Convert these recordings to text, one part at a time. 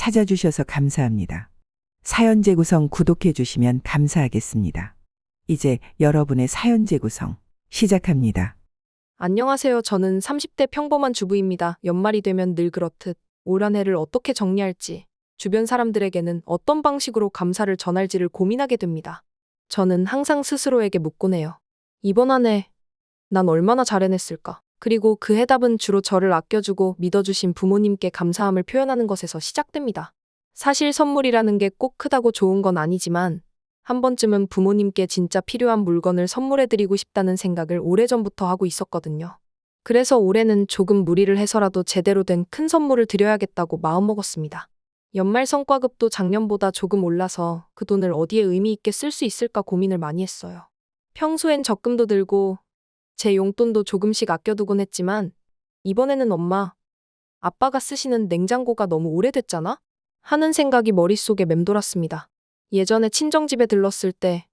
찾아주셔서 감사합니다. 사연 재구성 구독해 주시면 감사하겠습니다. 이제 여러분의 사연 재구성 시작합니다. 안녕하세요. 저는 30대 평범한 주부입니다. 연말이 되면 늘 그렇듯 올 한 해를 어떻게 정리할지, 주변 사람들에게는 어떤 방식으로 감사를 전할지를 고민하게 됩니다. 저는 항상 스스로에게 묻곤 해요. 이번 한 해, 난 얼마나 잘 해냈을까? 그리고 그 해답은 주로 저를 아껴주고 믿어주신 부모님께 감사함을 표현하는 것에서 시작됩니다. 사실 선물이라는 게 꼭 크다고 좋은 건 아니지만, 한 번쯤은 부모님께 진짜 필요한 물건을 선물해드리고 싶다는 생각을 오래전부터 하고 있었거든요. 그래서 올해는 조금 무리를 해서라도 제대로 된 큰 선물을 드려야겠다고 마음먹었습니다. 연말 성과급도 작년보다 조금 올라서 그 돈을 어디에 의미 있게 쓸 수 있을까 고민을 많이 했어요. 평소엔 적금도 들고 제 용돈도 조금씩 아껴두곤 했지만 이번에는 엄마, 아빠가 쓰시는 냉장고가 너무 오래됐잖아? 하는 생각이 머릿속에 맴돌았습니다. 예전에 친정집에 들렀을 때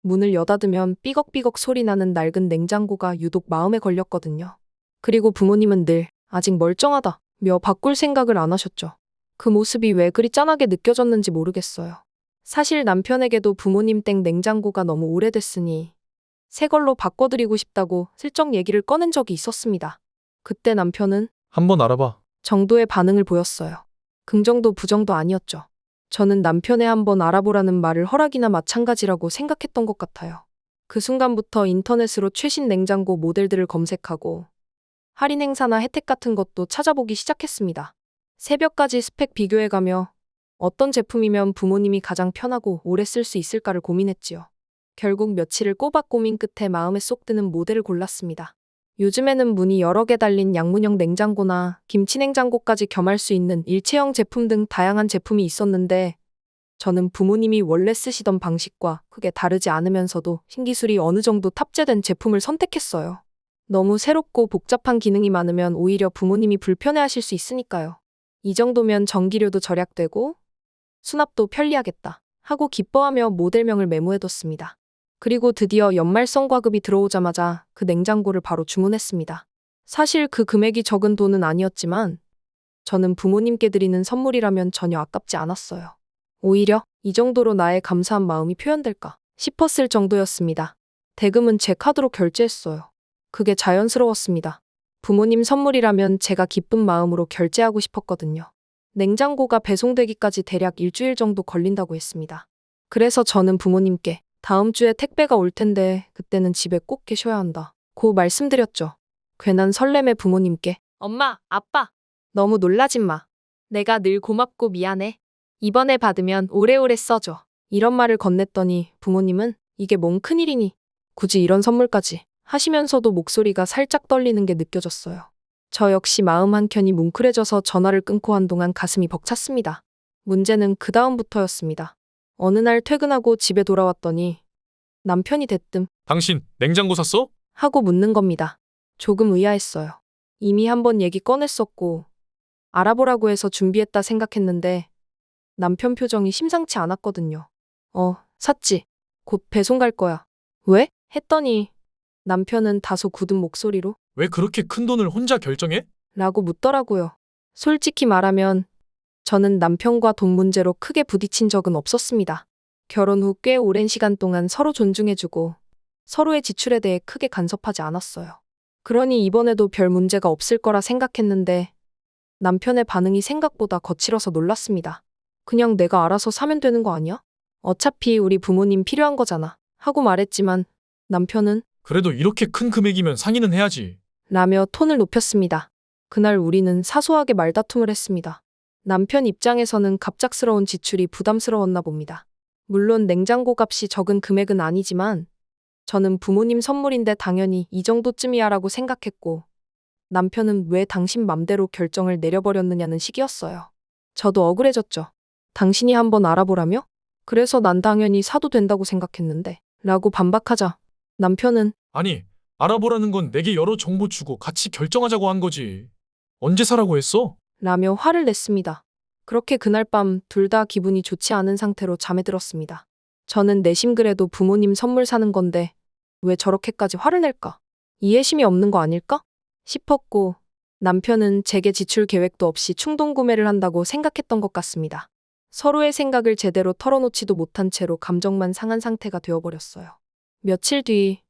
문을 여닫으면 삐걱삐걱 소리 나는 낡은 냉장고가 유독 마음에 걸렸거든요. 그리고 부모님은 늘 아직 멀쩡하다며 바꿀 생각을 안 하셨죠. 그 모습이 왜 그리 짠하게 느껴졌는지 모르겠어요. 사실 남편에게도 부모님 댁 냉장고가 너무 오래됐으니 새 걸로 바꿔드리고 싶다고 슬쩍 얘기를 꺼낸 적이 있었습니다. 그때 남편은 한번 알아봐. 정도의 반응을 보였어요. 긍정도 부정도 아니었죠. 저는 남편의 한번 알아보라는 말을 허락이나 마찬가지라고 생각했던 것 같아요. 그 순간부터 인터넷으로 최신 냉장고 모델들을 검색하고 할인 행사나 혜택 같은 것도 찾아보기 시작했습니다. 새벽까지 스펙 비교해가며 어떤 제품이면 부모님이 가장 편하고 오래 쓸 수 있을까를 고민했지요. 결국 며칠을 꼬박 고민 끝에 마음에 쏙 드는 모델을 골랐습니다. 요즘에는 문이 여러 개 달린 양문형 냉장고나 김치 냉장고까지 겸할 수 있는 일체형 제품 등 다양한 제품이 있었는데 저는 부모님이 원래 쓰시던 방식과 크게 다르지 않으면서도 신기술이 어느 정도 탑재된 제품을 선택했어요. 너무 새롭고 복잡한 기능이 많으면 오히려 부모님이 불편해하실 수 있으니까요. 이 정도면 전기료도 절약되고 수납도 편리하겠다 하고 기뻐하며 모델명을 메모해뒀습니다. 그리고 드디어 연말 성과급이 들어오자마자 그 냉장고를 바로 주문했습니다. 사실 그 금액이 적은 돈은 아니었지만 저는 부모님께 드리는 선물이라면 전혀 아깝지 않았어요. 오히려 이 정도로 나의 감사한 마음이 표현될까 싶었을 정도였습니다. 대금은 제 카드로 결제했어요. 그게 자연스러웠습니다. 부모님 선물이라면 제가 기쁜 마음으로 결제하고 싶었거든요. 냉장고가 배송되기까지 대략 일주일 정도 걸린다고 했습니다. 그래서 저는 부모님께 다음 주에 택배가 올 텐데 그때는 집에 꼭 계셔야 한다 고 말씀드렸죠. 괜한 설렘에 부모님께 엄마, 아빠, 너무 놀라지 마. 내가 늘 고맙고 미안해. 이번에 받으면 오래오래 써줘. 이런 말을 건넸더니 부모님은 이게 뭔 큰일이니? 굳이 이런 선물까지 하시면서도 목소리가 살짝 떨리는 게 느껴졌어요. 저 역시 마음 한켠이 뭉클해져서 전화를 끊고 한동안 가슴이 벅찼습니다. 문제는 그 다음부터였습니다. 어느 날 퇴근하고 집에 돌아왔더니 남편이 대뜸 당신 냉장고 샀어? 하고 묻는 겁니다. 조금 의아했어요. 이미 한번 얘기 꺼냈었고 알아보라고 해서 준비했다 생각했는데 남편 표정이 심상치 않았거든요. 샀지. 곧 배송 갈 거야. 왜? 했더니 남편은 다소 굳은 목소리로 왜 그렇게 큰 돈을 혼자 결정해? 라고 묻더라고요. 솔직히 말하면 저는 남편과 돈 문제로 크게 부딪힌 적은 없었습니다. 결혼 후 꽤 오랜 시간 동안 서로 존중해주고 서로의 지출에 대해 크게 간섭하지 않았어요. 그러니 이번에도 별 문제가 없을 거라 생각했는데 남편의 반응이 생각보다 거칠어서 놀랐습니다. 그냥 내가 알아서 사면 되는 거 아니야? 어차피 우리 부모님 필요한 거잖아 하고 말했지만 남편은 그래도 이렇게 큰 금액이면 상의는 해야지. 라며 톤을 높였습니다. 그날 우리는 사소하게 말다툼을 했습니다. 남편 입장에서는 갑작스러운 지출이 부담스러웠나 봅니다. 물론 냉장고 값이 적은 금액은 아니지만 저는 부모님 선물인데 당연히 이 정도쯤이야 라고 생각했고 남편은 왜 당신 맘대로 결정을 내려버렸느냐는 식이었어요. 저도 억울해졌죠. 당신이 한번 알아보라며? 그래서 난 당연히 사도 된다고 생각했는데 라고 반박하자 남편은 아니, 알아보라는 건 내게 여러 정보 주고 같이 결정하자고 한 거지. 언제 사라고 했어? 라며 화를 냈습니다. 그렇게 그날 밤 둘 다 기분이 좋지 않은 상태로 잠에 들었습니다. 저는 내심 그래도 부모님 선물 사는 건데 왜 저렇게까지 화를 낼까? 이해심이 없는 거 아닐까? 싶었고 남편은 제게 지출 계획도 없이 충동 구매를 한다고 생각했던 것 같습니다. 서로의 생각을 제대로 털어놓지도 못한 채로 감정만 상한 상태가 되어버렸어요. 며칠 뒤,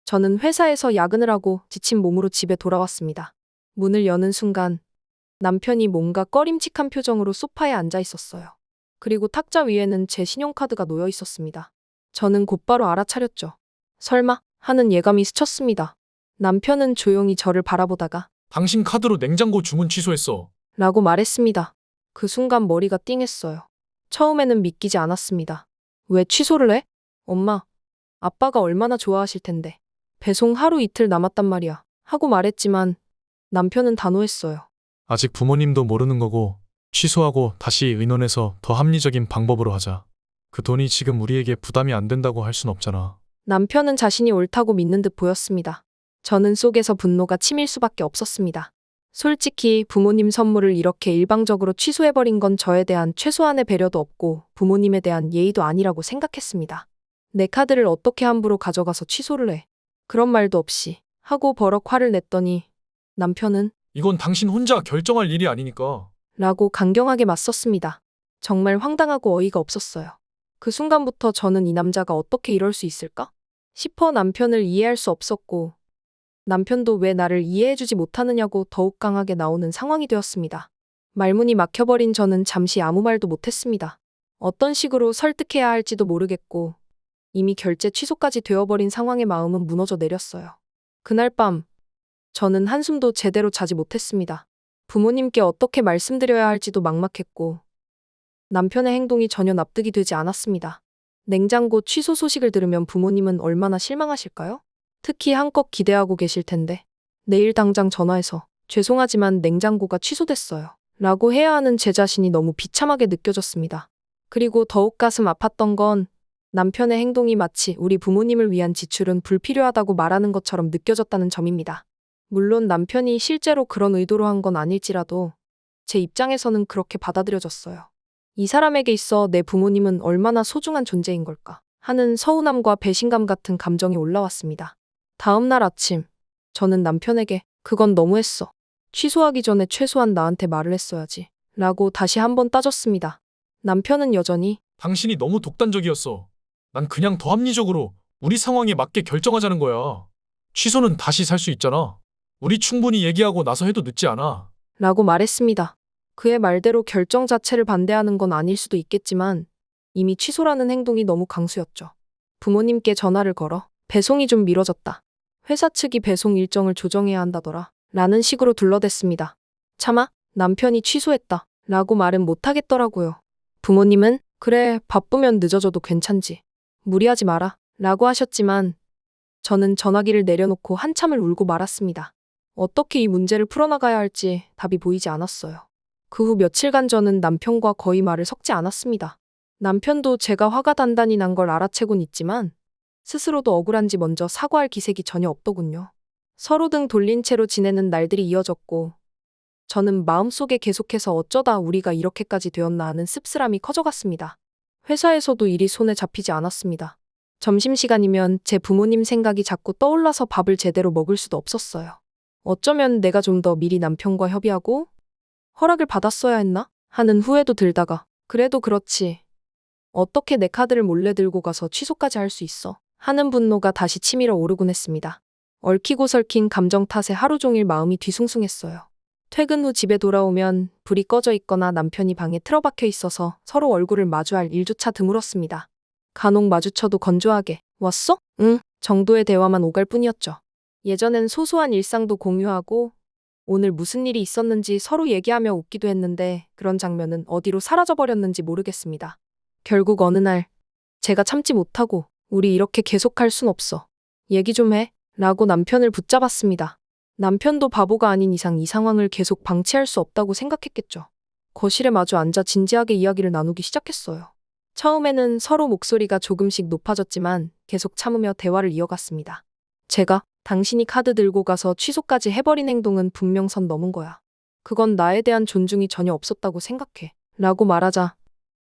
저는 회사에서 야근을 하고 지친 몸으로 집에 돌아왔습니다. 문을 여는 순간 남편이 뭔가 꺼림칙한 표정으로 소파에 앉아 있었어요. 그리고 탁자 위에는 제 신용카드가 놓여 있었습니다. 저는 곧바로 알아차렸죠. 설마 하는 예감이 스쳤습니다. 남편은 조용히 저를 바라보다가 당신 카드로 냉장고 주문 취소했어. 라고 말했습니다. 그 순간 머리가 띵했어요. 처음에는 믿기지 않았습니다. 왜 취소를 해? 엄마, 아빠가 얼마나 좋아하실 텐데. 배송 하루 이틀 남았단 말이야. 하고 말했지만 남편은 단호했어요. 아직 부모님도 모르는 거고 취소하고 다시 의논해서 더 합리적인 방법으로 하자. 그 돈이 지금 우리에게 부담이 안 된다고 할 순 없잖아. 남편은 자신이 옳다고 믿는 듯 보였습니다. 저는 속에서 분노가 치밀 수밖에 없었습니다. 솔직히 부모님 선물을 이렇게 일방적으로 취소해버린 건 저에 대한 최소한의 배려도 없고 부모님에 대한 예의도 아니라고 생각했습니다. 내 카드를 어떻게 함부로 가져가서 취소를 해. 그런 말도 없이 하고 버럭 화를 냈더니 남편은 이건 당신 혼자 결정할 일이 아니니까. 라고 강경하게 맞섰습니다. 정말 황당하고 어이가 없었어요. 그 순간부터 저는 이 남자가 어떻게 이럴 수 있을까 싶어 남편을 이해할 수 없었고 남편도 왜 나를 이해해주지 못하느냐고 더욱 강하게 나오는 상황이 되었습니다. 말문이 막혀버린 저는 잠시 아무 말도 못했습니다. 어떤 식으로 설득해야 할지도 모르겠고 이미 결제 취소까지 되어버린 상황에 마음은 무너져 내렸어요. 그날 밤 저는 한숨도 제대로 자지 못했습니다. 부모님께 어떻게 말씀드려야 할지도 막막했고 남편의 행동이 전혀 납득이 되지 않았습니다. 냉장고 취소 소식을 들으면 부모님은 얼마나 실망하실까요? 특히 한껏 기대하고 계실 텐데 내일 당장 전화해서 죄송하지만 냉장고가 취소됐어요 라고 해야 하는 제 자신이 너무 비참하게 느껴졌습니다. 그리고 더욱 가슴 아팠던 건 남편의 행동이 마치 우리 부모님을 위한 지출은 불필요하다고 말하는 것처럼 느껴졌다는 점입니다. 물론 남편이 실제로 그런 의도로 한 건 아닐지라도 제 입장에서는 그렇게 받아들여졌어요. 이 사람에게 있어 내 부모님은 얼마나 소중한 존재인 걸까 하는 서운함과 배신감 같은 감정이 올라왔습니다. 다음 날 아침, 저는 남편에게 그건 너무했어. 취소하기 전에 최소한 나한테 말을 했어야지. 라고 다시 한번 따졌습니다. 남편은 여전히 당신이 너무 독단적이었어. 난 그냥 더 합리적으로 우리 상황에 맞게 결정하자는 거야. 취소는 다시 살 수 있잖아. 우리 충분히 얘기하고 나서 해도 늦지 않아. 라고 말했습니다. 그의 말대로 결정 자체를 반대하는 건 아닐 수도 있겠지만 이미 취소라는 행동이 너무 강수였죠. 부모님께 전화를 걸어 배송이 좀 미뤄졌다. 회사 측이 배송 일정을 조정해야 한다더라. 라는 식으로 둘러댔습니다. 차마 남편이 취소했다. 라고 말은 못하겠더라고요. 부모님은 그래 바쁘면 늦어져도 괜찮지. 무리하지 마라. 라고 하셨지만 저는 전화기를 내려놓고 한참을 울고 말았습니다. 어떻게 이 문제를 풀어나가야 할지 답이 보이지 않았어요. 그 후 며칠간 저는 남편과 거의 말을 섞지 않았습니다. 남편도 제가 화가 단단히 난 걸 알아채곤 있지만 스스로도 억울한지 먼저 사과할 기색이 전혀 없더군요. 서로 등 돌린 채로 지내는 날들이 이어졌고 저는 마음속에 계속해서 어쩌다 우리가 이렇게까지 되었나 하는 씁쓸함이 커져갔습니다. 회사에서도 일이 손에 잡히지 않았습니다. 점심시간이면 제 부모님 생각이 자꾸 떠올라서 밥을 제대로 먹을 수도 없었어요. 어쩌면 내가 좀 더 미리 남편과 협의하고 허락을 받았어야 했나? 하는 후회도 들다가 그래도 그렇지. 어떻게 내 카드를 몰래 들고 가서 취소까지 할 수 있어? 하는 분노가 다시 치밀어 오르곤 했습니다. 얽히고 설킨 감정 탓에 하루 종일 마음이 뒤숭숭했어요. 퇴근 후 집에 돌아오면 불이 꺼져 있거나 남편이 방에 틀어박혀 있어서 서로 얼굴을 마주할 일조차 드물었습니다. 간혹 마주쳐도 건조하게 왔어? 응 정도의 대화만 오갈 뿐이었죠. 예전엔 소소한 일상도 공유하고 오늘 무슨 일이 있었는지 서로 얘기하며 웃기도 했는데 그런 장면은 어디로 사라져버렸는지 모르겠습니다. 결국 어느 날 제가 참지 못하고 우리 이렇게 계속할 순 없어. 얘기 좀 해. 라고 남편을 붙잡았습니다. 남편도 바보가 아닌 이상 이 상황을 계속 방치할 수 없다고 생각했겠죠. 거실에 마주 앉아 진지하게 이야기를 나누기 시작했어요. 처음에는 서로 목소리가 조금씩 높아졌지만 계속 참으며 대화를 이어갔습니다. 제가 당신이 카드 들고 가서 취소까지 해버린 행동은 분명 선 넘은 거야. 그건 나에 대한 존중이 전혀 없었다고 생각해. 라고 말하자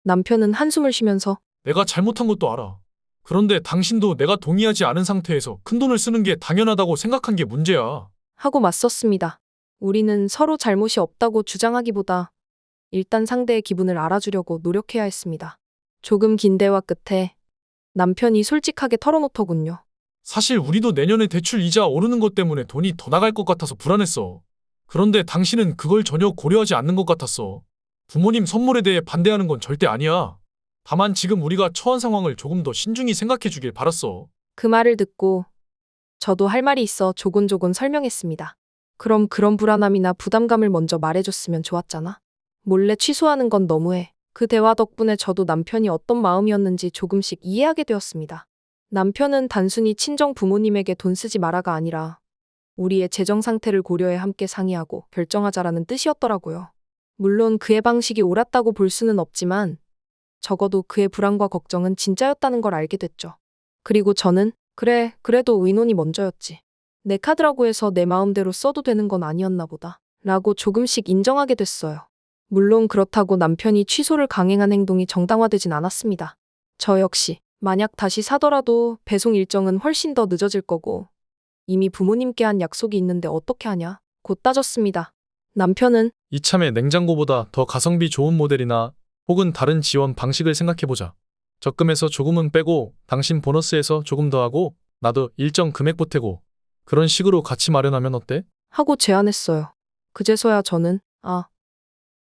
남편은 한숨을 쉬면서 내가 잘못한 것도 알아. 그런데 당신도 내가 동의하지 않은 상태에서 큰돈을 쓰는 게 당연하다고 생각한 게 문제야. 하고 맞섰습니다. 우리는 서로 잘못이 없다고 주장하기보다 일단 상대의 기분을 알아주려고 노력해야 했습니다. 조금 긴 대화 끝에 남편이 솔직하게 털어놓더군요. 사실 우리도 내년에 대출 이자 오르는 것 때문에 돈이 더 나갈 것 같아서 불안했어. 그런데 당신은 그걸 전혀 고려하지 않는 것 같았어. 부모님 선물에 대해 반대하는 건 절대 아니야. 다만 지금 우리가 처한 상황을 조금 더 신중히 생각해 주길 바랐어. 그 말을 듣고 저도 할 말이 있어 조곤조곤 설명했습니다. 그럼 그런 불안함이나 부담감을 먼저 말해줬으면 좋았잖아. 몰래 취소하는 건 너무해. 그 대화 덕분에 저도 남편이 어떤 마음이었는지 조금씩 이해하게 되었습니다. 남편은 단순히 친정 부모님에게 돈 쓰지 마라가 아니라 우리의 재정 상태를 고려해 함께 상의하고 결정하자라는 뜻이었더라고요. 물론 그의 방식이 옳았다고 볼 수는 없지만 적어도 그의 불안과 걱정은 진짜였다는 걸 알게 됐죠. 그리고 저는 그래, 그래도 의논이 먼저였지. 내 카드라고 해서 내 마음대로 써도 되는 건 아니었나 보다. 라고 조금씩 인정하게 됐어요. 물론 그렇다고 남편이 취소를 강행한 행동이 정당화되진 않았습니다. 저 역시 만약 다시 사더라도 배송 일정은 훨씬 더 늦어질 거고 이미 부모님께 한 약속이 있는데 어떻게 하냐? 곧 따졌습니다. 남편은 이참에 냉장고보다 더 가성비 좋은 모델이나 혹은 다른 지원 방식을 생각해보자. 적금에서 조금은 빼고 당신 보너스에서 조금 더 하고 나도 일정 금액 보태고 그런 식으로 같이 마련하면 어때? 하고 제안했어요. 그제서야 저는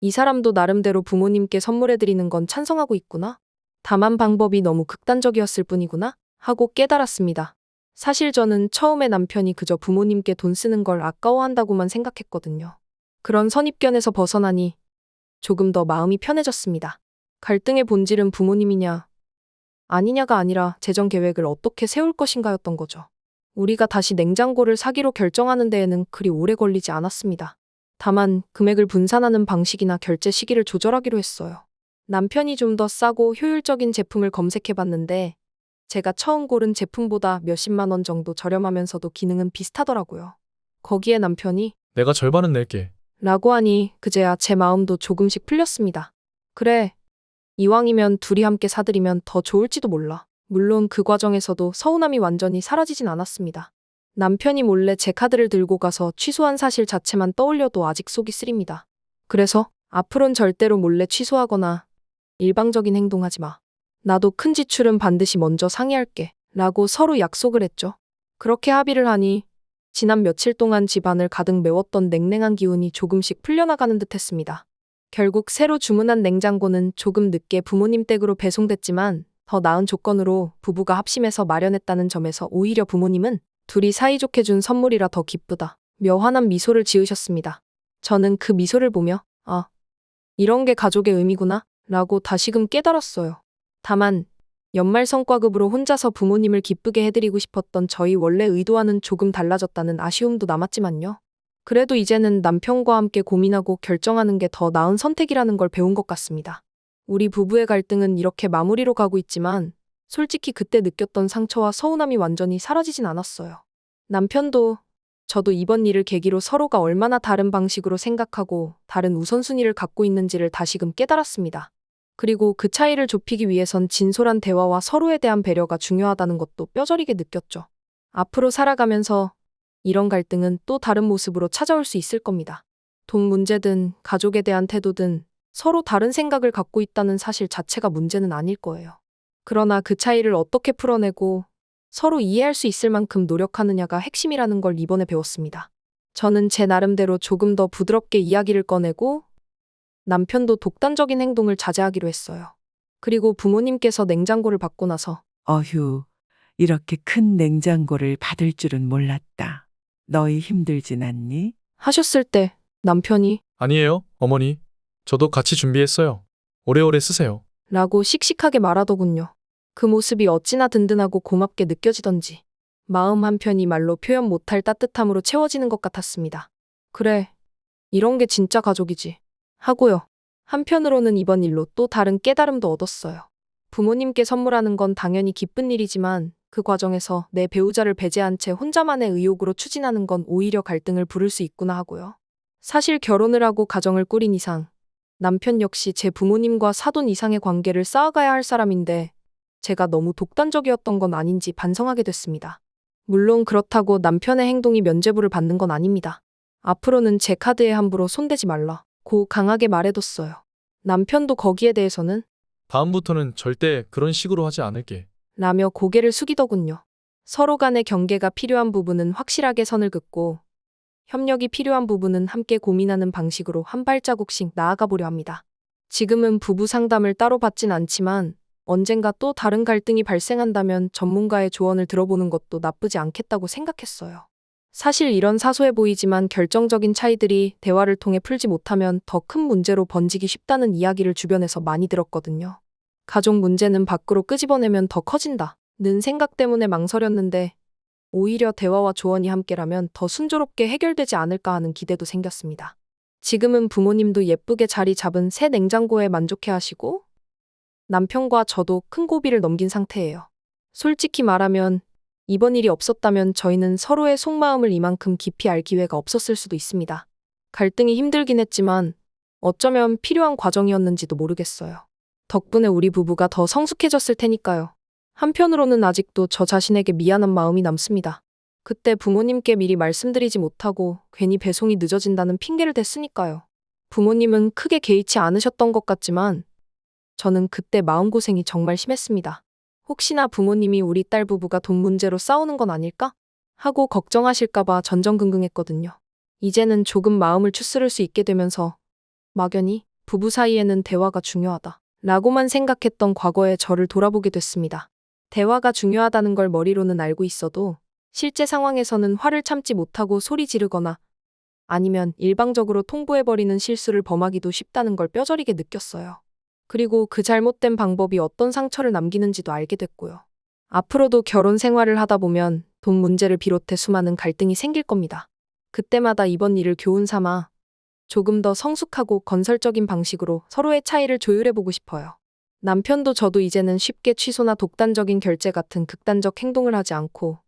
이 사람도 나름대로 부모님께 선물해드리는 건 찬성하고 있구나. 다만 방법이 너무 극단적이었을 뿐이구나 하고 깨달았습니다. 사실 저는 처음에 남편이 그저 부모님께 돈 쓰는 걸 아까워한다고만 생각했거든요. 그런 선입견에서 벗어나니 조금 더 마음이 편해졌습니다. 갈등의 본질은 부모님이냐 아니냐가 아니라 재정 계획을 어떻게 세울 것인가였던 거죠. 우리가 다시 냉장고를 사기로 결정하는 데에는 그리 오래 걸리지 않았습니다. 다만 금액을 분산하는 방식이나 결제 시기를 조절하기로 했어요. 남편이 좀 더 싸고 효율적인 제품을 검색해봤는데 제가 처음 고른 제품보다 몇십만 원 정도 저렴하면서도 기능은 비슷하더라고요. 거기에 남편이 내가 절반은 낼게. 라고 하니 그제야 제 마음도 조금씩 풀렸습니다. 그래, 이왕이면 둘이 함께 사드리면 더 좋을지도 몰라. 물론 그 과정에서도 서운함이 완전히 사라지진 않았습니다. 남편이 몰래 제 카드를 들고 가서 취소한 사실 자체만 떠올려도 아직 속이 쓰립니다. 그래서 앞으론 절대로 몰래 취소하거나 일방적인 행동하지 마. 나도 큰 지출은 반드시 먼저 상의할게. 라고 서로 약속을 했죠. 그렇게 합의를 하니 지난 며칠 동안 집안을 가득 메웠던 냉랭한 기운이 조금씩 풀려나가는 듯 했습니다. 결국 새로 주문한 냉장고는 조금 늦게 부모님 댁으로 배송됐지만 더 나은 조건으로 부부가 합심해서 마련했다는 점에서 오히려 부모님은 둘이 사이좋게 준 선물이라 더 기쁘다. 묘한한 미소를 지으셨습니다. 저는 그 미소를 보며 이런 게 가족의 의미구나 라고 다시금 깨달았어요. 다만 연말 성과급으로 혼자서 부모님을 기쁘게 해드리고 싶었던 저희 원래 의도와는 조금 달라졌다는 아쉬움도 남았지만요. 그래도 이제는 남편과 함께 고민하고 결정하는 게 더 나은 선택이라는 걸 배운 것 같습니다. 우리 부부의 갈등은 이렇게 마무리로 가고 있지만 솔직히 그때 느꼈던 상처와 서운함이 완전히 사라지진 않았어요. 남편도 저도 이번 일을 계기로 서로가 얼마나 다른 방식으로 생각하고 다른 우선순위를 갖고 있는지를 다시금 깨달았습니다. 그리고 그 차이를 좁히기 위해선 진솔한 대화와 서로에 대한 배려가 중요하다는 것도 뼈저리게 느꼈죠. 앞으로 살아가면서 이런 갈등은 또 다른 모습으로 찾아올 수 있을 겁니다. 돈 문제든 가족에 대한 태도든 서로 다른 생각을 갖고 있다는 사실 자체가 문제는 아닐 거예요. 그러나 그 차이를 어떻게 풀어내고 서로 이해할 수 있을 만큼 노력하느냐가 핵심이라는 걸 이번에 배웠습니다. 저는 제 나름대로 조금 더 부드럽게 이야기를 꺼내고 남편도 독단적인 행동을 자제하기로 했어요. 그리고 부모님께서 냉장고를 받고 나서 어휴, 이렇게 큰 냉장고를 받을 줄은 몰랐다. 너희 힘들진 않니? 하셨을 때 남편이 아니에요, 어머니. 저도 같이 준비했어요. 오래오래 쓰세요. 라고 씩씩하게 말하더군요. 그 모습이 어찌나 든든하고 고맙게 느껴지던지 마음 한편이 말로 표현 못할 따뜻함으로 채워지는 것 같았습니다. 그래, 이런 게 진짜 가족이지 하고요. 한편으로는 이번 일로 또 다른 깨달음도 얻었어요. 부모님께 선물하는 건 당연히 기쁜 일이지만 그 과정에서 내 배우자를 배제한 채 혼자만의 의욕으로 추진하는 건 오히려 갈등을 부를 수 있구나 하고요. 사실 결혼을 하고 가정을 꾸린 이상 남편 역시 제 부모님과 사돈 이상의 관계를 쌓아가야 할 사람인데 제가 너무 독단적이었던 건 아닌지 반성하게 됐습니다. 물론 그렇다고 남편의 행동이 면죄부를 받는 건 아닙니다. 앞으로는 제 카드에 함부로 손대지 말라고 강하게 말해뒀어요. 남편도 거기에 대해서는 다음부터는 절대 그런 식으로 하지 않을게. 라며 고개를 숙이더군요. 서로 간의 경계가 필요한 부분은 확실하게 선을 긋고 협력이 필요한 부분은 함께 고민하는 방식으로 한 발자국씩 나아가 보려 합니다. 지금은 부부 상담을 따로 받진 않지만 언젠가 또 다른 갈등이 발생한다면 전문가의 조언을 들어보는 것도 나쁘지 않겠다고 생각했어요. 사실 이런 사소해 보이지만 결정적인 차이들이 대화를 통해 풀지 못하면 더 큰 문제로 번지기 쉽다는 이야기를 주변에서 많이 들었거든요. 가족 문제는 밖으로 끄집어내면 더 커진다는 생각 때문에 망설였는데 오히려 대화와 조언이 함께라면 더 순조롭게 해결되지 않을까 하는 기대도 생겼습니다. 지금은 부모님도 예쁘게 자리 잡은 새 냉장고에 만족해 하시고 남편과 저도 큰 고비를 넘긴 상태예요. 솔직히 말하면 이번 일이 없었다면 저희는 서로의 속마음을 이만큼 깊이 알 기회가 없었을 수도 있습니다. 갈등이 힘들긴 했지만 어쩌면 필요한 과정이었는지도 모르겠어요. 덕분에 우리 부부가 더 성숙해졌을 테니까요. 한편으로는 아직도 저 자신에게 미안한 마음이 남습니다. 그때 부모님께 미리 말씀드리지 못하고 괜히 배송이 늦어진다는 핑계를 댔으니까요. 부모님은 크게 개의치 않으셨던 것 같지만 저는 그때 마음고생이 정말 심했습니다. 혹시나 부모님이 우리 딸 부부가 돈 문제로 싸우는 건 아닐까? 하고 걱정하실까봐 전전긍긍했거든요. 이제는 조금 마음을 추스를 수 있게 되면서 막연히 부부 사이에는 대화가 중요하다 라고만 생각했던 과거의 저를 돌아보게 됐습니다. 대화가 중요하다는 걸 머리로는 알고 있어도 실제 상황에서는 화를 참지 못하고 소리 지르거나 아니면 일방적으로 통보해버리는 실수를 범하기도 쉽다는 걸 뼈저리게 느꼈어요. 그리고 그 잘못된 방법이 어떤 상처를 남기는지도 알게 됐고요. 앞으로도 결혼 생활을 하다 보면 돈 문제를 비롯해 수많은 갈등이 생길 겁니다. 그때마다 이번 일을 교훈 삼아 조금 더 성숙하고 건설적인 방식으로 서로의 차이를 조율해보고 싶어요. 남편도 저도 이제는 쉽게 취소나 독단적인 결제 같은 극단적 행동을 하지 않고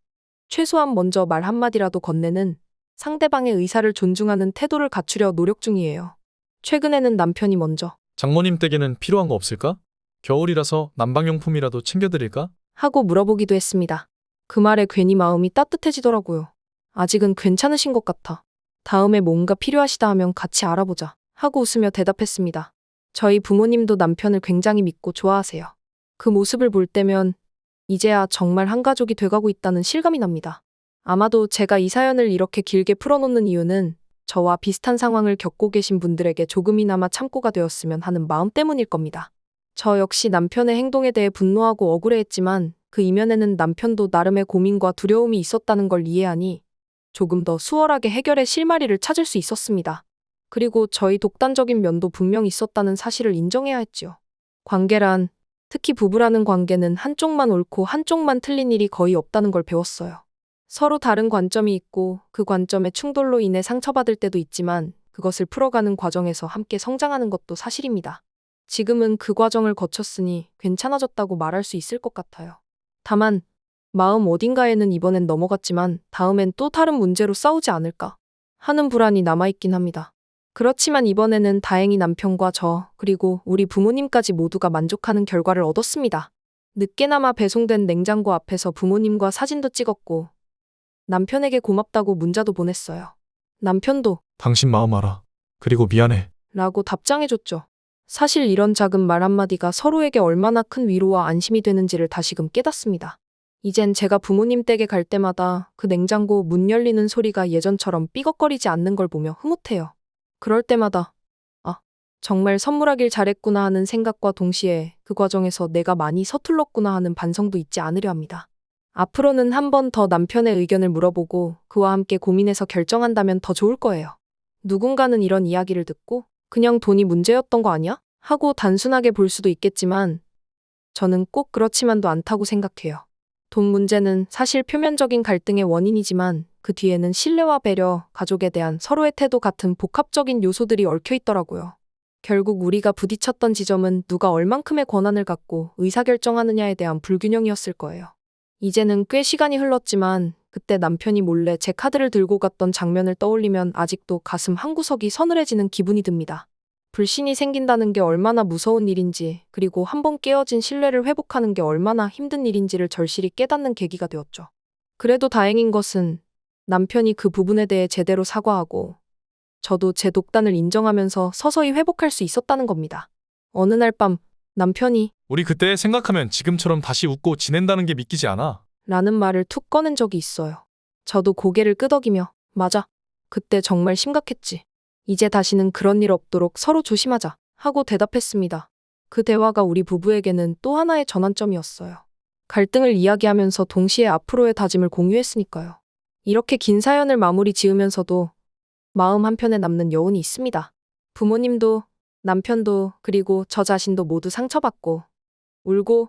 최소한 먼저 말 한마디라도 건네는 상대방의 의사를 존중하는 태도를 갖추려 노력 중이에요. 최근에는 남편이 먼저 장모님 댁에는 필요한 거 없을까? 겨울이라서 난방용품이라도 챙겨드릴까? 하고 물어보기도 했습니다. 그 말에 괜히 마음이 따뜻해지더라고요. 아직은 괜찮으신 것 같아. 다음에 뭔가 필요하시다 하면 같이 알아보자 하고 웃으며 대답했습니다. 저희 부모님도 남편을 굉장히 믿고 좋아하세요. 그 모습을 볼 때면 이제야 정말 한 가족이 돼가고 있다는 실감이 납니다. 아마도 제가 이 사연을 이렇게 길게 풀어놓는 이유는 저와 비슷한 상황을 겪고 계신 분들에게 조금이나마 참고가 되었으면 하는 마음 때문일 겁니다. 저 역시 남편의 행동에 대해 분노하고 억울해했지만 그 이면에는 남편도 나름의 고민과 두려움이 있었다는 걸 이해하니 조금 더 수월하게 해결의 실마리를 찾을 수 있었습니다. 그리고 저희 독단적인 면도 분명 있었다는 사실을 인정해야 했죠. 관계란, 특히 부부라는 관계는 한쪽만 옳고 한쪽만 틀린 일이 거의 없다는 걸 배웠어요. 서로 다른 관점이 있고 그 관점의 충돌로 인해 상처받을 때도 있지만 그것을 풀어가는 과정에서 함께 성장하는 것도 사실입니다. 지금은 그 과정을 거쳤으니 괜찮아졌다고 말할 수 있을 것 같아요. 다만 마음 어딘가에는 이번엔 넘어갔지만 다음엔 또 다른 문제로 싸우지 않을까 하는 불안이 남아있긴 합니다. 그렇지만 이번에는 다행히 남편과 저 그리고 우리 부모님까지 모두가 만족하는 결과를 얻었습니다. 늦게나마 배송된 냉장고 앞에서 부모님과 사진도 찍었고 남편에게 고맙다고 문자도 보냈어요. 남편도 당신 마음 알아. 그리고 미안해. 라고 답장해줬죠. 사실 이런 작은 말 한마디가 서로에게 얼마나 큰 위로와 안심이 되는지를 다시금 깨닫습니다. 이젠 제가 부모님 댁에 갈 때마다 그 냉장고 문 열리는 소리가 예전처럼 삐걱거리지 않는 걸 보며 흐뭇해요. 그럴 때마다 정말 선물하길 잘했구나 하는 생각과 동시에 그 과정에서 내가 많이 서툴렀구나 하는 반성도 잊지 않으려 합니다. 앞으로는 한 번 더 남편의 의견을 물어보고 그와 함께 고민해서 결정한다면 더 좋을 거예요. 누군가는 이런 이야기를 듣고 그냥 돈이 문제였던 거 아니야? 하고 단순하게 볼 수도 있겠지만 저는 꼭 그렇지만도 않다고 생각해요. 돈 문제는 사실 표면적인 갈등의 원인이지만 그 뒤에는 신뢰와 배려, 가족에 대한 서로의 태도 같은 복합적인 요소들이 얽혀 있더라고요. 결국 우리가 부딪혔던 지점은 누가 얼만큼의 권한을 갖고 의사결정하느냐에 대한 불균형이었을 거예요. 이제는 꽤 시간이 흘렀지만 그때 남편이 몰래 제 카드를 들고 갔던 장면을 떠올리면 아직도 가슴 한구석이 서늘해지는 기분이 듭니다. 불신이 생긴다는 게 얼마나 무서운 일인지 그리고 한번 깨어진 신뢰를 회복하는 게 얼마나 힘든 일인지를 절실히 깨닫는 계기가 되었죠. 그래도 다행인 것은 남편이 그 부분에 대해 제대로 사과하고 저도 제 독단을 인정하면서 서서히 회복할 수 있었다는 겁니다. 어느 날 밤 남편이 우리 그때 생각하면 지금처럼 다시 웃고 지낸다는 게 믿기지 않아. 라는 말을 툭 꺼낸 적이 있어요. 저도 고개를 끄덕이며 맞아. 그때 정말 심각했지. 이제 다시는 그런 일 없도록 서로 조심하자 하고 대답했습니다. 그 대화가 우리 부부에게는 또 하나의 전환점이었어요. 갈등을 이야기하면서 동시에 앞으로의 다짐을 공유했으니까요. 이렇게 긴 사연을 마무리 지으면서도 마음 한편에 남는 여운이 있습니다. 부모님도 남편도 그리고 저 자신도 모두 상처받고 울고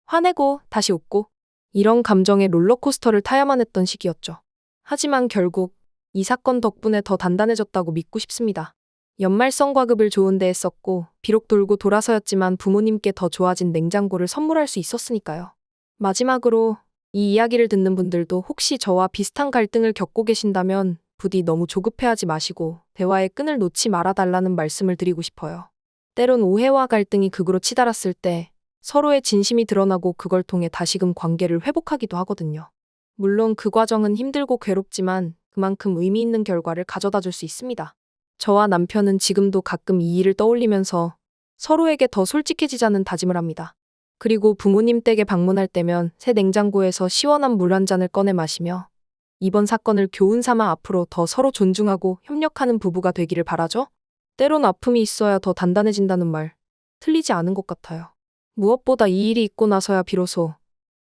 화내고 다시 웃고 이런 감정의 롤러코스터를 타야만 했던 시기였죠. 하지만 결국 이 사건 덕분에 더 단단해졌다고 믿고 싶습니다. 연말성과급을 좋은 데에 썼고 비록 돌고 돌아서였지만 부모님께 더 좋아진 냉장고를 선물할 수 있었으니까요. 마지막으로 이 이야기를 듣는 분들도 혹시 저와 비슷한 갈등을 겪고 계신다면 부디 너무 조급해하지 마시고 대화의 끈을 놓지 말아달라는 말씀을 드리고 싶어요. 때론 오해와 갈등이 극으로 치달았을 때 서로의 진심이 드러나고 그걸 통해 다시금 관계를 회복하기도 하거든요. 물론 그 과정은 힘들고 괴롭지만 그만큼 의미 있는 결과를 가져다 줄 수 있습니다. 저와 남편은 지금도 가끔 이 일을 떠올리면서 서로에게 더 솔직해지자는 다짐을 합니다. 그리고 부모님 댁에 방문할 때면 새 냉장고에서 시원한 물 한 잔을 꺼내 마시며 이번 사건을 교훈 삼아 앞으로 더 서로 존중하고 협력하는 부부가 되기를 바라죠? 때론 아픔이 있어야 더 단단해진다는 말, 틀리지 않은 것 같아요. 무엇보다 이 일이 있고 나서야 비로소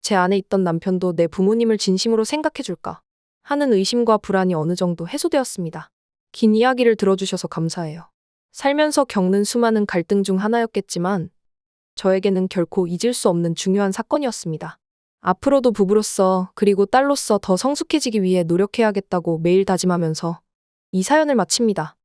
제 안에 있던 남편도 내 부모님을 진심으로 생각해줄까 하는 의심과 불안이 어느 정도 해소되었습니다. 긴 이야기를 들어주셔서 감사해요. 살면서 겪는 수많은 갈등 중 하나였겠지만 저에게는 결코 잊을 수 없는 중요한 사건이었습니다. 앞으로도 부부로서 그리고 딸로서 더 성숙해지기 위해 노력해야겠다고 매일 다짐하면서 이 사연을 마칩니다.